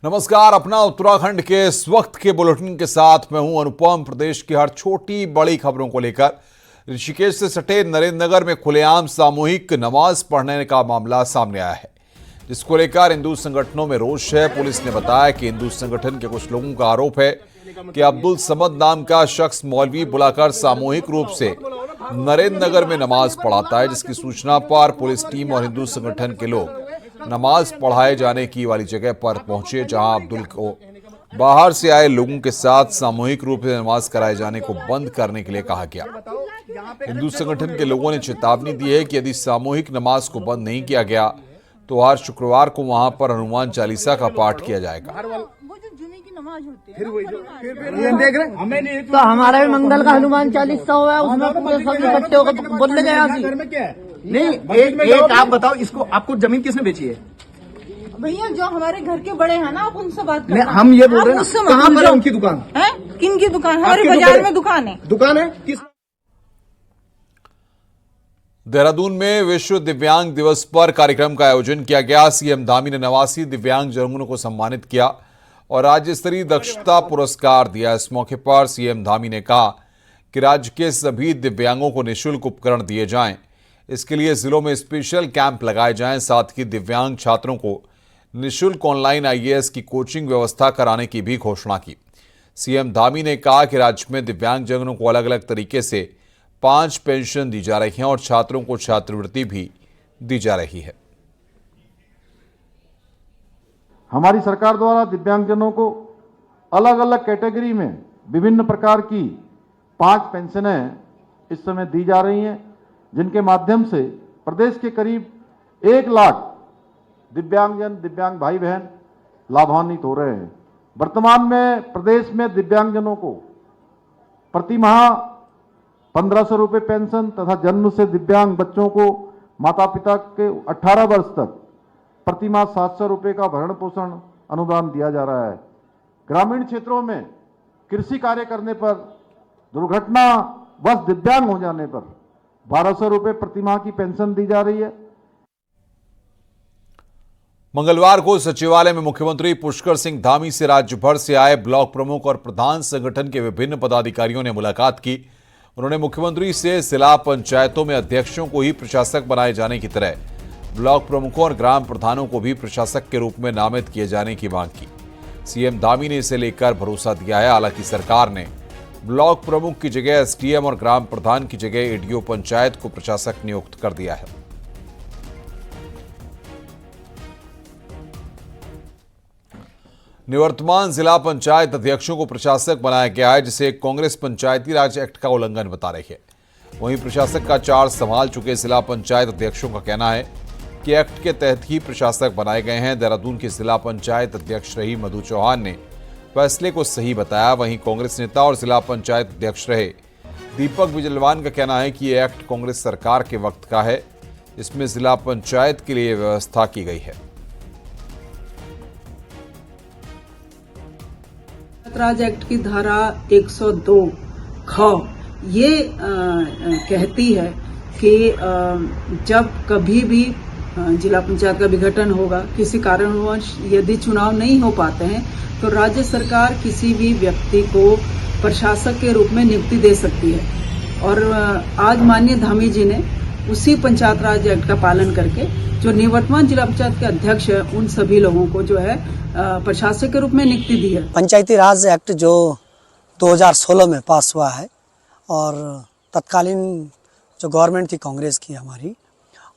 नमस्कार। अपना उत्तराखंड के इस वक्त के बुलेटिन के साथ मैं हूं अनुपम। प्रदेश की हर छोटी बड़ी खबरों को लेकर ऋषिकेश से सटे नरेंद्र नगर में खुलेआम सामूहिक नमाज पढ़ने का मामला सामने आया है, जिसको लेकर हिंदू संगठनों में रोष है। पुलिस ने बताया कि हिंदू संगठन के कुछ लोगों का आरोप है कि अब्दुल समद नाम का शख्स मौलवी बुलाकर सामूहिक रूप से नरेंद्र नगर में नमाज पढ़ाता है, जिसकी सूचना पर पुलिस टीम और हिंदू संगठन के लोग नमाज पढ़ाए जाने की वाली जगह पर पहुंचे, जहां अब्दुल को बाहर से आए लोगों के साथ सामूहिक रूप से नमाज कराए जाने को बंद करने के लिए कहा गया। हिंदू संगठन के लोगों ने चेतावनी दी है कि यदि सामूहिक नमाज को बंद नहीं किया गया तो हर शुक्रवार को वहां पर हनुमान चालीसा का पाठ किया जाएगा। तो हमारा भी मंगल का हनुमान चालीसा हुआ है, उसमें सब इकट्ठे होकर बोलने गए। नहीं, एक आप बताओ, इसको आपको जमीन किसने बेची है? भैया जो हमारे घर के बड़े हैं ना, आप उनसे बात करो। हम ये बोल रहे हैं, कहाँ पर है उनकी दुकान? है किन की दुकान? हमारे बाजार में दुकान है। दुकान है किस? देहरादून में विश्व दिव्यांग दिवस पर कार्यक्रम का आयोजन किया गया। सीएम धामी ने 89 दिव्यांग जनों को सम्मानित किया और राज्य स्तरीय दक्षता पुरस्कार दिया। इस मौके पर सीएम धामी ने कहा कि राज्य के सभी दिव्यांगों को निःशुल्क उपकरण दिए जाएं। इसके लिए जिलों में स्पेशल कैंप लगाए जाएं। साथ ही दिव्यांग छात्रों को निःशुल्क ऑनलाइन आईएएस की कोचिंग व्यवस्था कराने की भी घोषणा की। सीएम धामी ने कहा कि राज्य में दिव्यांग जनों को अलग अलग तरीके से 5 पेंशन दी जा रही हैं और छात्रों को छात्रवृत्ति भी दी जा रही है। हमारी सरकार द्वारा दिव्यांगजनों को अलग अलग कैटेगरी में विभिन्न प्रकार की 5 पेंशनें इस समय दी जा रही हैं, जिनके माध्यम से प्रदेश के करीब 1 लाख दिव्यांगजन, दिव्यांग भाई बहन लाभान्वित हो रहे हैं। वर्तमान में प्रदेश में दिव्यांगजनों को प्रति माह 1500 रुपये पेंशन तथा जन्म से दिव्यांग बच्चों को माता पिता के 18 वर्ष तक प्रति माह 700 रुपये का भरण पोषण अनुदान दिया जा रहा है। ग्रामीण क्षेत्रों में कृषि कार्य करने पर दुर्घटना वश दिव्यांग हो जाने पर 1200 रुपये प्रति माह की पेंशन दी जा रही है। मंगलवार को सचिवालय में मुख्यमंत्री पुष्कर सिंह धामी से राज्य भर से आए ब्लॉक प्रमुख और प्रधान संगठन के विभिन्न पदाधिकारियों ने मुलाकात की। उन्होंने मुख्यमंत्री से जिला पंचायतों में अध्यक्षों को ही प्रशासक बनाए जाने की तरह ब्लॉक प्रमुखों और ग्राम प्रधानों को भी प्रशासक के रूप में नामित किए जाने की मांग की। सीएम धामी ने इसे लेकर भरोसा दिया है। हालांकि सरकार ने ब्लॉक प्रमुख की जगह एसडीएम और ग्राम प्रधान की जगह एडीओ पंचायत को प्रशासक नियुक्त कर दिया है। निवर्तमान जिला पंचायत अध्यक्षों को प्रशासक बनाया गया है, जिसे कांग्रेस पंचायती राज एक्ट का उल्लंघन बता रही है। वहीं प्रशासक का चार्ज संभाल चुके जिला पंचायत अध्यक्षों का कहना है कि एक्ट के तहत ही प्रशासक बनाए गए हैं। देहरादून के जिला पंचायत अध्यक्ष रही मधु चौहान ने फैसले को सही बताया। वहीं कांग्रेस नेता और जिला पंचायत अध्यक्ष रहे दीपक बिजलवान का कहना है कि यह एक्ट कांग्रेस सरकार के वक्त का है, इसमें जिला पंचायत के लिए व्यवस्था की गई है। राज एक्ट की धारा 102 ख ये कहती है कि जब कभी भी जिला पंचायत का विघटन होगा, किसी कारणवश यदि चुनाव नहीं हो पाते हैं तो राज्य सरकार किसी भी व्यक्ति को प्रशासक के रूप में नियुक्ति दे सकती है। और आज माननीय धामी जी ने उसी पंचायत राज एक्ट का पालन करके जो निवर्तमान जिला पंचायत के अध्यक्ष है उन सभी लोगों को जो है प्रशासक के रूप में नियुक्ति दी है। पंचायती राज एक्ट जो 2016 में पास हुआ है और तत्कालीन जो गवर्नमेंट थी कांग्रेस की हमारी,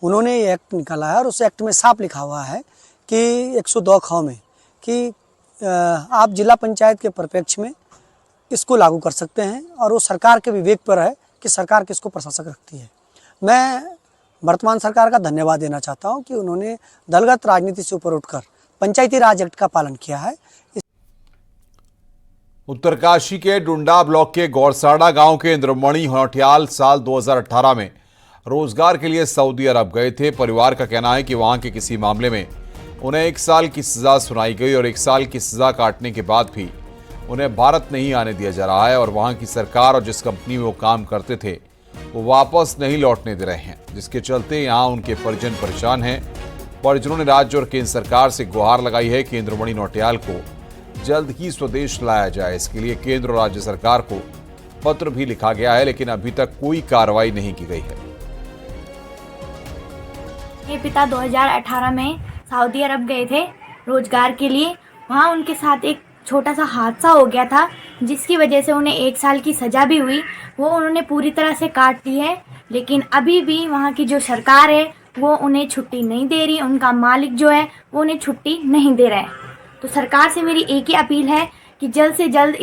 उन्होंने ये एक्ट निकाला है और उस एक्ट में साफ लिखा हुआ है कि 102 ख में कि आप जिला पंचायत के परिप्रेक्ष्य में इसको लागू कर सकते हैं और वो सरकार के विवेक पर है कि सरकार किसको प्रशासक रखती है। मैं वर्तमान सरकार का धन्यवाद देना चाहता हूं कि उन्होंने दलगत राजनीति से ऊपर उठकर पंचायती राज एक्ट का पालन किया है। उत्तरकाशी के डुंडा ब्लॉक के गौरसाड़ा गांव के इंद्रमणि होठियाल साल 2018 में रोजगार के लिए सऊदी अरब गए थे। परिवार का कहना है कि वहां के किसी मामले में उन्हें 1 साल की सजा सुनाई गई और 1 साल की सजा काटने के बाद भी उन्हें भारत नहीं आने दिया जा रहा है और वहां की सरकार और जिस कंपनी में वो काम करते थे वो वापस नहीं लौटने दे रहे हैं, जिसके चलते यहां उनके परिजन परेशान हैं। परिजनों ने राज्य और केंद्र सरकार से गुहार लगाई है कि इंद्रमणि नौटियाल को जल्द ही स्वदेश लाया जाए। इसके लिए केंद्र और राज्य सरकार को पत्र भी लिखा गया है, लेकिन अभी तक कोई कार्रवाई नहीं की गई है। मेरे पिता 2018 में सऊदी अरब गए थे रोजगार के लिए। वहाँ उनके साथ एक छोटा सा हादसा हो गया था, जिसकी वजह से उन्हें 1 साल की सज़ा भी हुई। वो उन्होंने पूरी तरह से काट ली है, लेकिन अभी भी वहाँ की जो सरकार है वो उन्हें छुट्टी नहीं दे रही। उनका मालिक जो है वो उन्हें छुट्टी नहीं दे रहा है। तो सरकार से मेरी एक ही अपील है कि जल्द से जल्द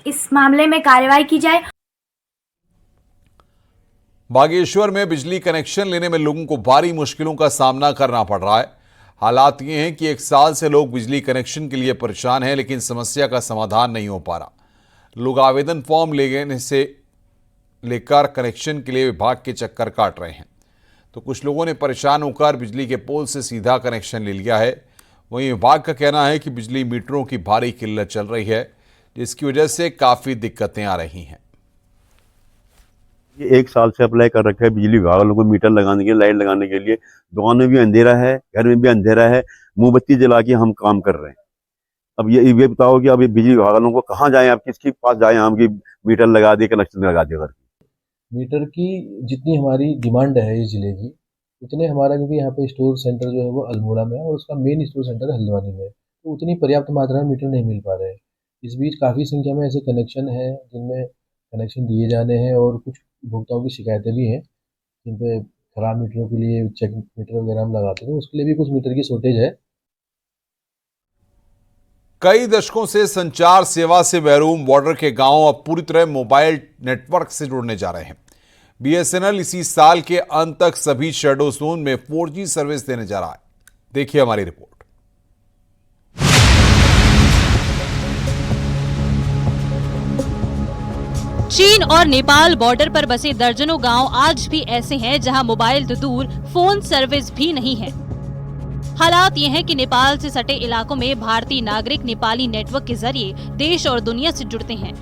इस मामले में कार्रवाई की जाए। बागेश्वर में बिजली कनेक्शन लेने में लोगों को भारी मुश्किलों का सामना करना पड़ रहा है। हालात ये हैं कि 1 साल से लोग बिजली कनेक्शन के लिए परेशान हैं, लेकिन समस्या का समाधान नहीं हो पा रहा। लोग आवेदन फॉर्म लेने से लेकर कनेक्शन के लिए विभाग के चक्कर काट रहे हैं। तो कुछ लोगों ने परेशान होकर बिजली के पोल से सीधा कनेक्शन ले लिया है। वहीं विभाग का कहना है कि बिजली मीटरों की भारी किल्लत चल रही है, जिसकी वजह से काफ़ी दिक्कतें आ रही हैं। ये 1 साल से अप्लाई कर रखा है बिजली विभाग वालों को मीटर लगाने के लिए, लाइट लगाने के लिए। दुकान में भी अंधेरा है, घर में भी अंधेरा है, मोमबत्ती जला के हम काम कर रहे हैं। अब ये बताओ कि अब ये बिजली विभाग वालों को कहाँ जाएं, आप किसके पास जाएं, हम की मीटर लगा दे, कनेक्शन लगा दे। घर मीटर की जितनी हमारी डिमांड है इस जिले की, उतने हमारा, क्योंकि यहाँ पे स्टोर सेंटर जो है वो अल्मोड़ा में है और उसका मेन स्टोर सेंटर हल्द्वानी में है, तो उतनी पर्याप्त मात्रा में मीटर नहीं मिल पा रहे हैं। इस बीच काफ़ी संख्या में ऐसे कनेक्शन हैं जिनमें कनेक्शन दिए जाने हैं और कुछ उपभोक्ताओं की शिकायतें भी हैं जिन पे खराब मीटरों के लिए चेक मीटर वगैरह हम लगाते हैं, उसके लिए भी कुछ मीटर की शॉर्टेज है। कई दशकों से संचार सेवा से महरूम बॉर्डर के गांव अब पूरी तरह मोबाइल नेटवर्क से जुड़ने जा रहे हैं। बीएसएनएल इसी साल के अंत तक सभी शैडो जोन में 4G सर्विस देने जा रहा है। देखिए हमारी रिपोर्ट। चीन और नेपाल बॉर्डर पर बसे दर्जनों गांव आज भी ऐसे हैं जहां मोबाइल तो दूर फोन सर्विस भी नहीं है। हालात ये हैं कि नेपाल से सटे इलाकों में भारतीय नागरिक नेपाली नेटवर्क के जरिए देश और दुनिया से जुड़ते हैं।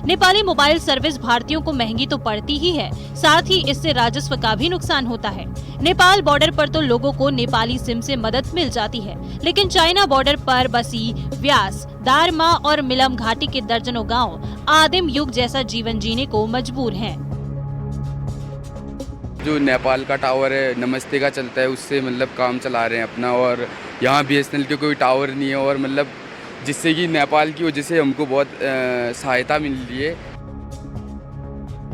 नेपाली मोबाइल सर्विस भारतीयों को महंगी तो पड़ती ही है, साथ ही इससे राजस्व का भी नुकसान होता है। नेपाल बॉर्डर पर तो लोगों को नेपाली सिम से मदद मिल जाती है, लेकिन चाइना बॉर्डर पर बसी व्यास, दारमा और मिलम घाटी के दर्जनों गांव आदिम युग जैसा जीवन जीने को मजबूर हैं। जो नेपाल का टावर है नमस्ते का चलता है, उससे मतलब काम चला रहे हैं अपना, और यहाँ बीएसएनएल के कोई टावर नहीं है, और मतलब जिससे कि नेपाल की वजह से हमको बहुत सहायता मिल रही है।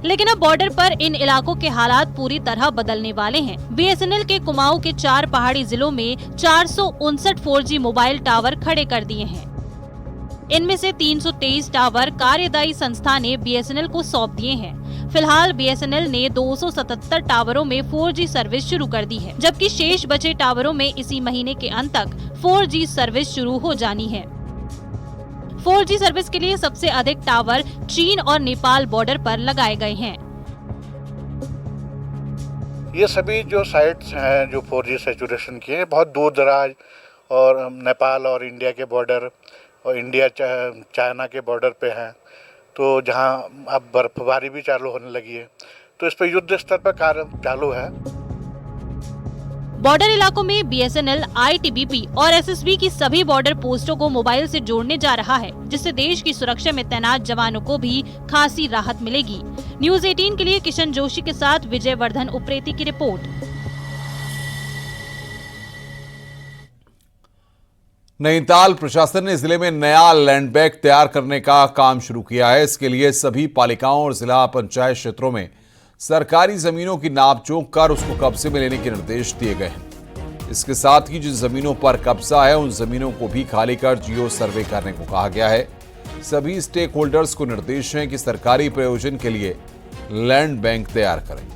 लेकिन अब बॉर्डर पर इन इलाकों के हालात पूरी तरह बदलने वाले हैं। बीएसएनएल के कुमाऊं के 4 पहाड़ी जिलों में 459 4G मोबाइल टावर खड़े कर दिए हैं। इनमें से 323 टावर कार्यदायी संस्था ने बीएसएनएल को सौंप दिए हैं। फिलहाल बीएसएनएल ने 277 टावरों में 4G सर्विस शुरू कर दी है, जबकि शेष बचे टावरों में इसी महीने के अंत तक 4G सर्विस शुरू हो जानी है। 4G सर्विस के लिए सबसे अधिक टावर चीन और नेपाल बॉर्डर पर लगाए गए हैं। ये सभी जो साइट्स हैं जो 4G सैचुरेशन की है, बहुत दूर दराज और नेपाल और इंडिया के बॉर्डर और इंडिया चाइना के बॉर्डर पे हैं, तो जहां अब बर्फबारी भी चालू होने लगी है, तो इस पर युद्ध स्तर पर कार्य चालू है। बॉर्डर इलाकों में बीएसएनएल, आईटीबीपी और एसएसबी की सभी बॉर्डर पोस्टों को मोबाइल से जोड़ने जा रहा है, जिससे देश की सुरक्षा में तैनात जवानों को भी खासी राहत मिलेगी। न्यूज़ 18 के लिए किशन जोशी के साथ विजय वर्धन उप्रेती की रिपोर्ट। नैनीताल प्रशासन ने जिले में नया लैंड बैंक तैयार करने का काम शुरू किया है। इसके लिए सभी पालिकाओं और जिला पंचायत क्षेत्रों में सरकारी जमीनों की नापजोख कर उसको कब्जे में लेने के निर्देश दिए गए हैं। इसके साथ ही जिन जमीनों पर कब्जा है उन जमीनों को भी खाली कर जियो सर्वे करने को कहा गया है। सभी स्टेक होल्डर्स को निर्देश है कि सरकारी प्रयोजन के लिए लैंड बैंक तैयार करें।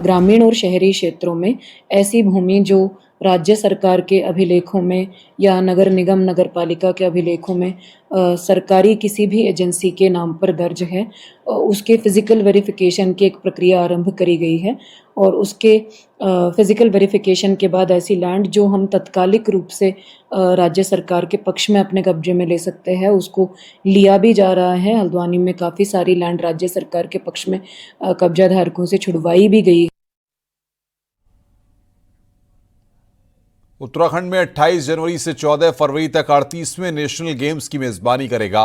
ग्रामीण और शहरी क्षेत्रों में ऐसी भूमि जो राज्य सरकार के अभिलेखों में या नगर निगम नगर पालिका के अभिलेखों में सरकारी किसी भी एजेंसी के नाम पर दर्ज है, उसके फिजिकल वेरिफिकेशन की एक प्रक्रिया आरंभ करी गई है और उसके फिजिकल वेरिफिकेशन के बाद ऐसी लैंड जो हम तत्कालिक रूप से राज्य सरकार के पक्ष में अपने कब्जे में ले सकते हैं उसको लिया भी जा रहा है। हल्द्वानी में काफ़ी सारी लैंड राज्य सरकार के पक्ष में कब्जा धारकों से छुड़वाई भी गई। उत्तराखंड में 28 जनवरी से 14 फरवरी तक 38वें नेशनल गेम्स की मेजबानी करेगा।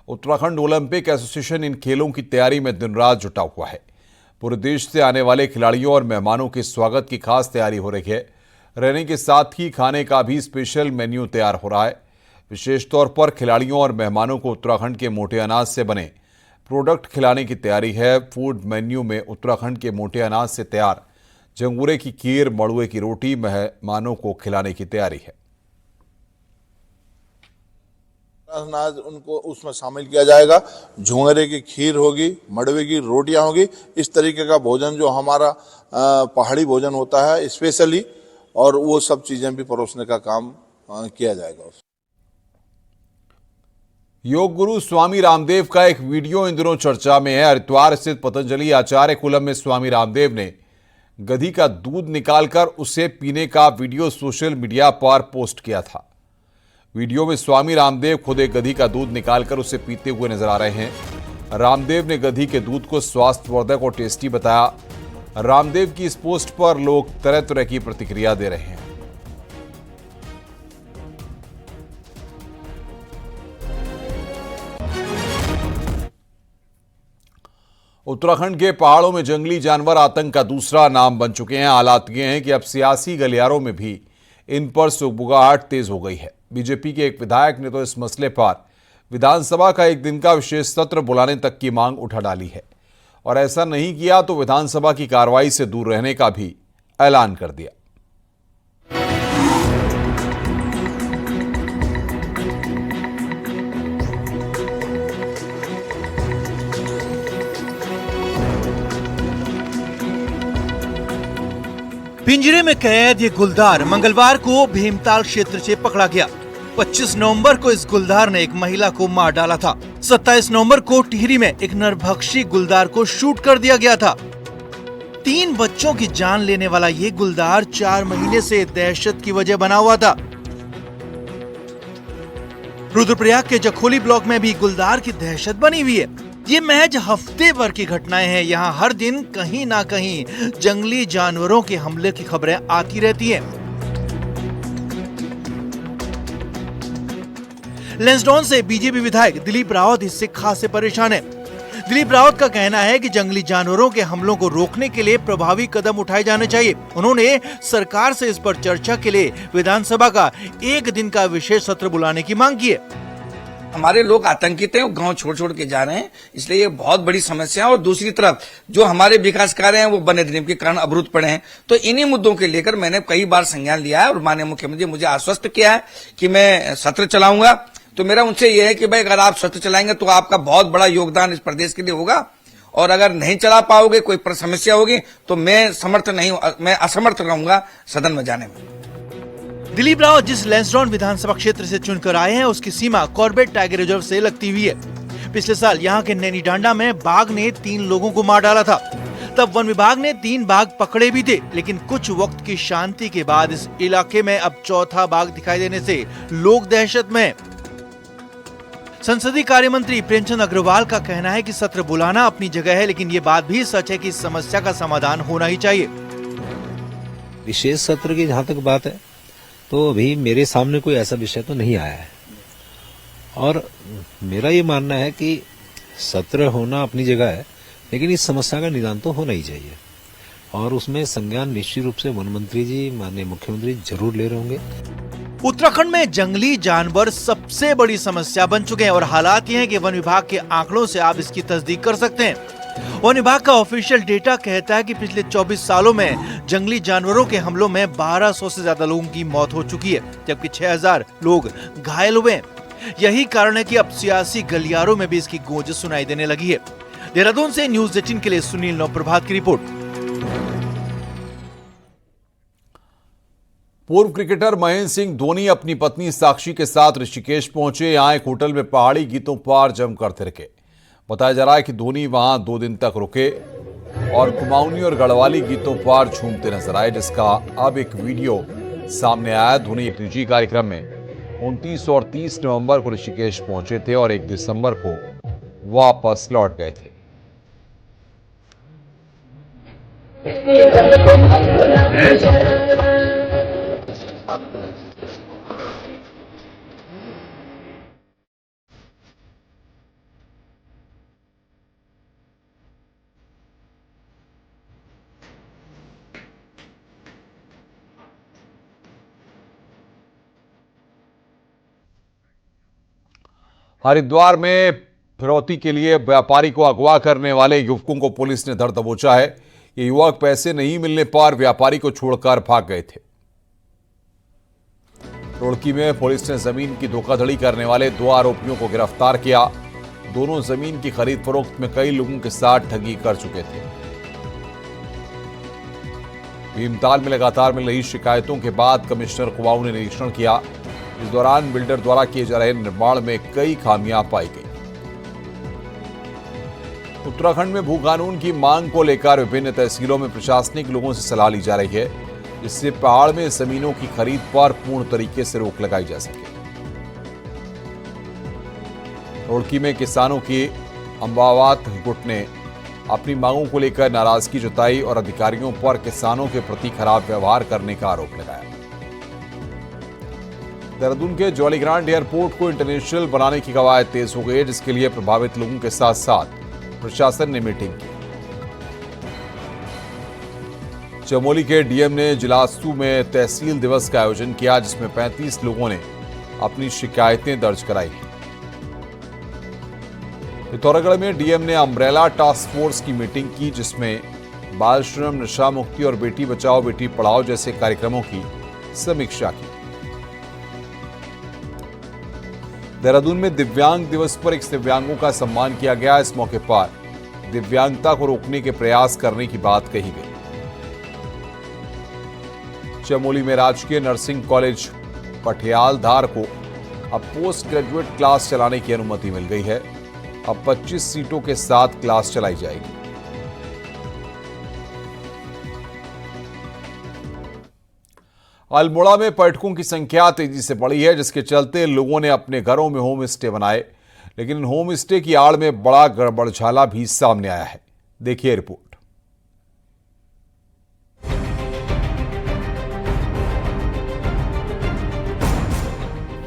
उत्तराखंड ओलंपिक एसोसिएशन इन खेलों की तैयारी में दिन रात जुटा हुआ है। पूरे देश से आने वाले खिलाड़ियों और मेहमानों के स्वागत की खास तैयारी हो रही है। रहने के साथ ही खाने का भी स्पेशल मेन्यू तैयार हो रहा है। विशेष तौर पर खिलाड़ियों और मेहमानों को उत्तराखंड के मोटे अनाज से बने प्रोडक्ट खिलाने की तैयारी है। फूड मेन्यू में उत्तराखंड के मोटे अनाज से तैयार जंगूरे की खीर, मड़ुए की रोटी मेहमानों को खिलाने की तैयारी है। अनाज उनको उसमें शामिल किया जाएगा। झुंगरे की खीर होगी, मड़वे की रोटियां होगी। इस तरीके का भोजन जो हमारा पहाड़ी भोजन होता है स्पेशली, और वो सब चीजें भी परोसने का काम किया जाएगा। योग गुरु स्वामी रामदेव का एक वीडियो इन दिनों चर्चा में है। हरिद्वार स्थित पतंजलि आचार्य कुलम में स्वामी रामदेव ने गधी का दूध निकालकर उसे पीने का वीडियो सोशल मीडिया पर पोस्ट किया था। वीडियो में स्वामी रामदेव खुद एक गधी का दूध निकालकर उसे पीते हुए नजर आ रहे हैं। रामदेव ने गधी के दूध को स्वास्थ्यवर्धक और टेस्टी बताया। रामदेव की इस पोस्ट पर लोग तरह तरह की प्रतिक्रिया दे रहे हैं। उत्तराखंड के पहाड़ों में जंगली जानवर आतंक का दूसरा नाम बन चुके हैं। हालात ये हैं कि अब सियासी गलियारों में भी इन पर सुगबुगाहट तेज हो गई है। बीजेपी के एक विधायक ने तो इस मसले पर विधानसभा का एक दिन का विशेष सत्र बुलाने तक की मांग उठा डाली है, और ऐसा नहीं किया तो विधानसभा की कार्रवाई से दूर रहने का भी ऐलान कर दिया। पिंजरे में कैद ये गुलदार मंगलवार को भीमताल क्षेत्र से पकड़ा गया। 25 नवंबर को इस गुलदार ने एक महिला को मार डाला था। 27 नवंबर को टिहरी में एक नरभक्षी गुलदार को शूट कर दिया गया था। 3 बच्चों की जान लेने वाला ये गुलदार 4 महीने से दहशत की वजह बना हुआ था। रुद्रप्रयाग के जखोली ब्लॉक में भी गुलदार की दहशत बनी हुई है। ये महज हफ्ते भर की घटनाएं हैं। यहाँ हर दिन कहीं ना कहीं जंगली जानवरों के हमले की खबरें आती रहती हैं। लैंसडौन से बीजेपी विधायक दिलीप रावत इससे खासे परेशान है। दिलीप रावत का कहना है कि जंगली जानवरों के हमलों को रोकने के लिए प्रभावी कदम उठाए जाने चाहिए। उन्होंने सरकार से इस पर चर्चा के लिए विधानसभा का एक दिन का विशेष सत्र बुलाने की मांग की है। हमारे लोग आतंकित हैं, गांव छोड़ के जा रहे हैं, इसलिए ये बहुत बड़ी समस्या है। और दूसरी तरफ जो हमारे विकास कार्य हैं वो वन्य अधिनियम के कारण अवरुद्ध पड़े हैं। तो इन्हीं मुद्दों के लेकर मैंने कई बार संज्ञान लिया है और माननीय मुख्यमंत्री मुझे आश्वस्त किया है कि मैं सत्र चलाऊंगा। तो मेरा उनसे यह है कि भाई अगर आप सत्र चलाएंगे तो आपका बहुत बड़ा योगदान इस प्रदेश के लिए होगा, और अगर नहीं चला पाओगे, कोई समस्या होगी, तो मैं असमर्थ रहूंगा सदन में जाने में। दिलीप रावत जिस लैंसडौन विधानसभा क्षेत्र से चुनकर आए हैं उसकी सीमा कॉर्बेट टाइगर रिजर्व से लगती हुई है। पिछले साल यहाँ के नैनीडांडा में बाघ ने 3 लोगों को मार डाला था। तब वन विभाग ने 3 बाघ पकड़े भी थे, लेकिन कुछ वक्त की शांति के बाद इस इलाके में अब चौथा बाघ दिखाई देने से लोग दहशत में हैं। संसदीय कार्य मंत्री प्रेमचंद अग्रवाल का कहना है कि सत्र बुलाना अपनी जगह है, लेकिन ये बात भी सच है कि इस समस्या का समाधान होना ही चाहिए। विशेष सत्र की जहाँ तक बात है तो अभी मेरे सामने कोई ऐसा विषय तो नहीं आया है, और मेरा ये मानना है कि सत्र होना अपनी जगह है, लेकिन इस समस्या का निदान तो होना ही चाहिए, और उसमें संज्ञान निश्चित रूप से वन मंत्री जी, माननीय मुख्यमंत्री जरूर ले रहे होंगे। उत्तराखंड में जंगली जानवर सबसे बड़ी समस्या बन चुके हैं, और हालात ये हैं कि वन विभाग के आंकड़ों से आप इसकी तस्दीक कर सकते हैं। वन विभाग का ऑफिशियल डेटा कहता है कि पिछले 24 सालों में जंगली जानवरों के हमलों में 1200 से ज्यादा लोगों की मौत हो चुकी है, जबकि 6000 लोग घायल हुए हैं। यही कारण है कि अब सियासी गलियारों में भी इसकी गूंज सुनाई देने लगी है। देहरादून से न्यूज़ 18 के लिए सुनील नवप्रभात की रिपोर्ट। पूर्व क्रिकेटर महेंद्र सिंह धोनी अपनी पत्नी साक्षी के साथ ऋषिकेश पहुंचे। यहां एक होटल में पहाड़ी गीतों पर जमकर थिरके। बताया जा रहा है कि धोनी वहां 2 दिन तक रुके और कुमाऊनी और गढ़वाली गीतों पर झूमते नजर आए, जिसका अब एक वीडियो सामने आया। धोनी एक निजी कार्यक्रम में 29 और 30 नवंबर को ऋषिकेश पहुंचे थे और 1 दिसंबर को वापस लौट गए थे। हरिद्वार में फिरौती के लिए व्यापारी को अगवा करने वाले युवकों को पुलिस ने धर दबोचा है। ये युवक पैसे नहीं मिलने पर व्यापारी को छोड़कर भाग गए थे। रुड़की में पुलिस ने जमीन की धोखाधड़ी करने वाले 2 आरोपियों को गिरफ्तार किया। दोनों जमीन की खरीद फरोख्त में कई लोगों के साथ ठगी कर चुके थे। भीमताल में लगातार मिल रही शिकायतों के बाद कमिश्नर कुमाऊं ने निरीक्षण किया। इस दौरान बिल्डर द्वारा किए जा रहे निर्माण में कई खामियां पाई गई। उत्तराखंड में भू कानून की मांग को लेकर विभिन्न तहसीलों में प्रशासनिक लोगों से सलाह ली जा रही है, जिससे पहाड़ में जमीनों की खरीद पर पूर्ण तरीके से रोक लगाई जा सके। रुड़की में किसानों की अम्बावात गुट ने अपनी मांगों को लेकर नाराजगी जताई और अधिकारियों पर किसानों के प्रति खराब व्यवहार करने का आरोप लगाया। देहरादून के जॉलीग्रांट एयरपोर्ट को इंटरनेशनल बनाने की कवायद तेज हो गई है, जिसके लिए प्रभावित लोगों के साथ साथ प्रशासन ने मीटिंग की। चमोली के डीएम ने जिलास्तु में तहसील दिवस का आयोजन किया, जिसमें 35 लोगों ने अपनी शिकायतें दर्ज कराई। पिथौरागढ़ में डीएम ने अम्ब्रेला टास्क फोर्स की मीटिंग की, जिसमें बाल श्रम, नशा मुक्ति और बेटी बचाओ बेटी पढ़ाओ जैसे कार्यक्रमों की समीक्षा की। देहरादून में दिव्यांग दिवस पर 1 दिव्यांगों का सम्मान किया गया। इस मौके पर दिव्यांगता को रोकने के प्रयास करने की बात कही गई। चमोली में राजकीय नर्सिंग कॉलेज पटियालधार को अब पोस्ट ग्रेजुएट क्लास चलाने की अनुमति मिल गई है। अब 25 सीटों के साथ क्लास चलाई जाएगी। अल्मोड़ा में पर्यटकों की संख्या तेजी से बढ़ी है, जिसके चलते लोगों ने अपने घरों में होम स्टे बनाए, लेकिन इन होम स्टे की आड़ में बड़ा गड़बड़झाला भी सामने आया है। देखिए रिपोर्ट।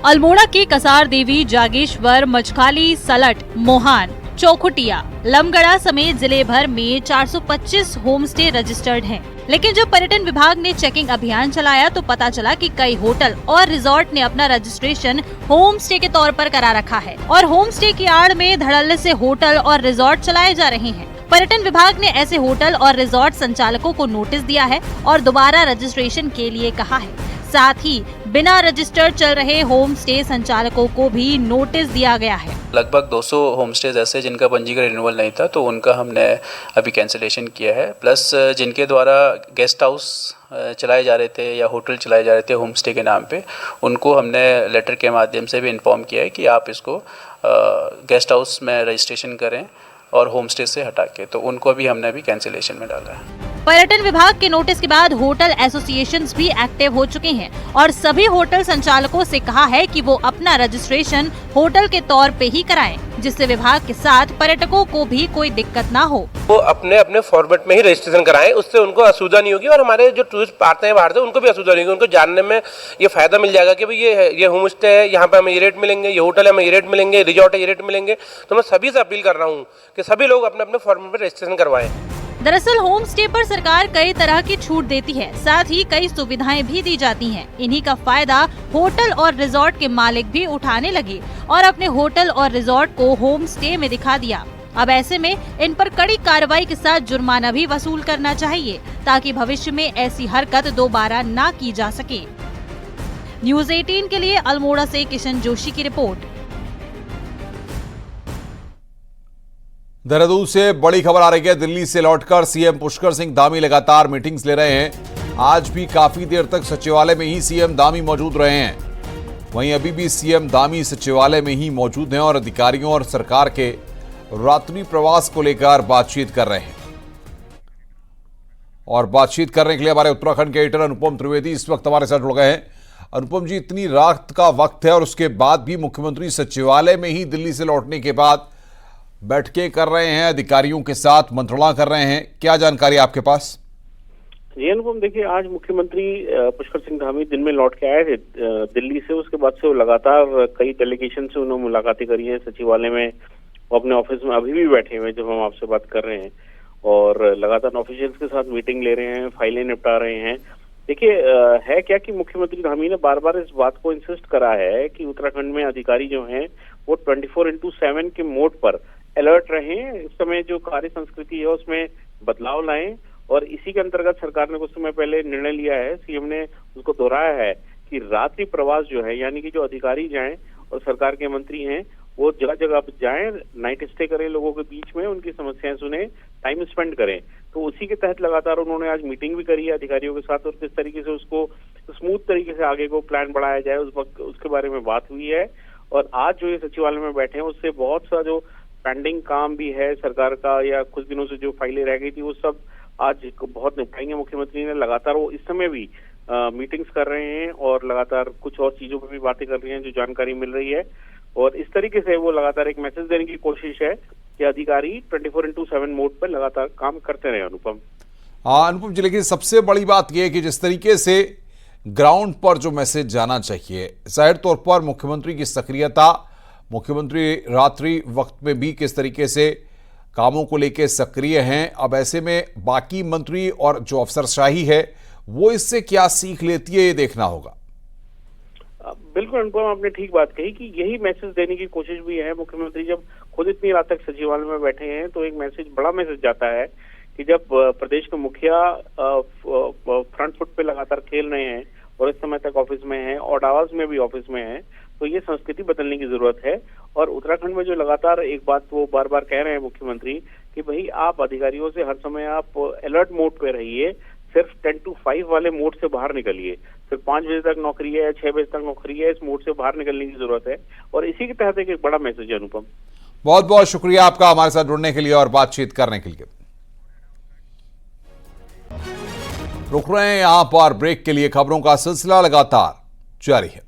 अल्मोड़ा के कसार देवी, जागेश्वर, मचखाली, सलट, मोहान, चौखुटिया, लमगड़ा समेत जिले भर में 425 होमस्टे रजिस्टर्ड हैं। लेकिन जब पर्यटन विभाग ने चेकिंग अभियान चलाया तो पता चला कि कई होटल और रिजॉर्ट ने अपना रजिस्ट्रेशन होम स्टे के तौर पर करा रखा है और होम स्टे की आड़ में धड़ल्ले से होटल और रिजॉर्ट चलाए जा रहे हैं। पर्यटन विभाग ने ऐसे होटल और रिजॉर्ट संचालकों को नोटिस दिया है और दोबारा रजिस्ट्रेशन के लिए कहा है। साथ ही बिना रजिस्टर्ड चल रहे होम स्टे संचालकों को भी नोटिस दिया गया है। लगभग 200 होम स्टेज ऐसे जिनका पंजीकरण रिन्यूअल नहीं था, तो उनका हमने अभी कैंसिलेशन किया है। प्लस जिनके द्वारा गेस्ट हाउस चलाए जा रहे थे या होटल चलाए जा रहे थे होम स्टे के नाम पे, उनको हमने लेटर के माध्यम से भी इन्फॉर्म किया है कि आप इसको गेस्ट हाउस में रजिस्ट्रेशन करें और होम स्टे से हटा के, तो उनको भी हमने अभी कैंसिलेशन में डाला है। पर्यटन विभाग के नोटिस के बाद होटल एसोसिएशंस भी एक्टिव हो चुके हैं और सभी होटल संचालकों से कहा है कि वो अपना रजिस्ट्रेशन होटल के तौर पे ही कराएं, जिससे विभाग के साथ पर्यटकों को भी कोई दिक्कत ना हो। वो अपने अपने फॉर्मेट में ही रजिस्ट्रेशन कराएं, उससे उनको असुविधा नहीं होगी और हमारे जो टूरिस्ट आते हैं बाहर से उनको भी असुविधा नहीं होगी। उनको जानने में ये फायदा मिल जाएगा कि भाई ये होम स्टे है, यहाँ पे हमें ये रेट मिलेंगे, ये होटल है हमें ये रेट मिलेंगे, रिजॉर्ट है ये रेट मिलेंगे। तो मैं सभी से अपील कर रहा हूँ कि सभी लोग अपने अपने फॉर्मेट में रजिस्ट्रेशन करवाएं। दरअसल होम स्टे पर सरकार कई तरह की छूट देती है, साथ ही कई सुविधाएं भी दी जाती हैं। इन्हीं का फायदा होटल और रिजॉर्ट के मालिक भी उठाने लगे और अपने होटल और रिजॉर्ट को होम स्टे में दिखा दिया। अब ऐसे में इन पर कड़ी कार्रवाई के साथ जुर्माना भी वसूल करना चाहिए, ताकि भविष्य में ऐसी हरकत दोबारा ना की जा सके। न्यूज़ 18 के लिए अल्मोड़ा से किशन जोशी की रिपोर्ट। देहरादून से बड़ी खबर आ रही है। दिल्ली से लौटकर सीएम पुष्कर सिंह धामी लगातार मीटिंग्स ले रहे हैं। आज भी काफी देर तक सचिवालय में ही सीएम धामी मौजूद रहे हैं। वहीं अभी भी सीएम धामी सचिवालय में ही मौजूद हैं और अधिकारियों और सरकार के रात्रि प्रवास को लेकर बातचीत कर रहे हैं। और बातचीत करने के लिए हमारे उत्तराखंड के एडिटर अनुपम त्रिवेदी इस वक्त हमारे साथ जुड़ गए हैं। अनुपम जी, इतनी रात का वक्त है और उसके बाद भी मुख्यमंत्री सचिवालय में ही दिल्ली से लौटने के बाद बैठकें कर रहे हैं, अधिकारियों के साथ मंत्रणा कर रहे हैं, क्या जानकारी आपके पास? जी अनुपम, देखिए आज मुख्यमंत्री पुष्कर सिंह धामी दिन में लौट के आए थे दिल्ली से। उसके बाद से वो लगातार कई डेलीगेशन से उन्होंने मुलाकातें करी हैं सचिवालय में। वो अपने ऑफिस में अभी भी बैठे हुए जब हम आपसे बात कर रहे हैं और लगातार ऑफिशियल्स के साथ मीटिंग ले रहे हैं, फाइलें निपटा रहे हैं। देखिए है क्या कि मुख्यमंत्री धामी ने बार बार इस बात को इंसिस्ट करा है कि उत्तराखंड में अधिकारी जो हैं वो 24/7 के मोड पर अलर्ट रहें। इस समय जो कार्य संस्कृति है उसमें बदलाव लाएं और इसी के अंतर्गत सरकार ने कुछ समय पहले निर्णय लिया है, सीएम ने उसको दोहराया है कि रात्रि प्रवास जो है, यानी कि जो अधिकारी जाएं और सरकार के मंत्री हैं वो जगह जगह जाएं, नाइट स्टे करें, लोगों के बीच में उनकी समस्याएं सुने, टाइम स्पेंड करें। तो उसी के तहत लगातार उन्होंने आज मीटिंग भी करी है अधिकारियों के साथ और किस तरीके से उसको स्मूथ तरीके से आगे को प्लान बढ़ाया जाए उस वक्त उसके बारे में बात हुई है। और आज जो ये सचिवालय में बैठे हैं उससे बहुत सा जो पेंडिंग काम भी है सरकार का या कुछ दिनों से जो फाइलें रह गई थी वो सब आज बहुत निपटाएंगे मुख्यमंत्री ने। लगातार वो इस समय भी मीटिंग्स कर रहे हैं और लगातार कुछ और चीजों पर भी बातें कर रहे हैं जो जानकारी मिल रही है और इस तरीके से वो लगातार एक मैसेज देने की कोशिश है कि अधिकारी 24/7 मोड पर लगातार काम करते रहे। अनुपम अनुपम जी, लेकिन सबसे बड़ी बात यह है कि जिस तरीके से ग्राउंड पर जो मैसेज जाना चाहिए, जाहिर तौर पर मुख्यमंत्री की सक्रियता, मुख्यमंत्री रात्रि वक्त में भी किस तरीके से कामों को लेकर सक्रिय हैं, अब ऐसे में बाकी मंत्री और जो अफसरशाही है वो इससे क्या सीख लेती है ये देखना होगा। बिल्कुल अनुपम, आपने ठीक बात कही कि यही मैसेज देने की कोशिश भी है। मुख्यमंत्री जब खुद इतनी रात तक सचिवालय में बैठे हैं तो एक मैसेज, बड़ा मैसेज जाता है कि जब प्रदेश के मुखिया फ्रंट फुट पे लगातार खेल रहे हैं और इस समय तक ऑफिस में हैं और आवाज में भी ऑफिस में हैं, तो ये संस्कृति बदलने की जरूरत है। और उत्तराखंड में जो लगातार एक बात वो बार बार कह रहे हैं मुख्यमंत्री कि भाई आप अधिकारियों से हर समय आप अलर्ट मोड पे रहिए, सिर्फ 10 to 5 वाले मोड से बाहर निकलिए। सिर्फ 5 बजे तक नौकरी है, 6 बजे तक नौकरी है, इस मोड से बाहर निकलने की जरूरत है और इसी के तहत एक बड़ा मैसेज है। अनुपम, बहुत बहुत शुक्रिया आपका हमारे साथ जुड़ने के लिए और बातचीत करने के लिए। रुक रहे हैं यहां पर ब्रेक के लिए, खबरों का सिलसिला लगातार जारी है।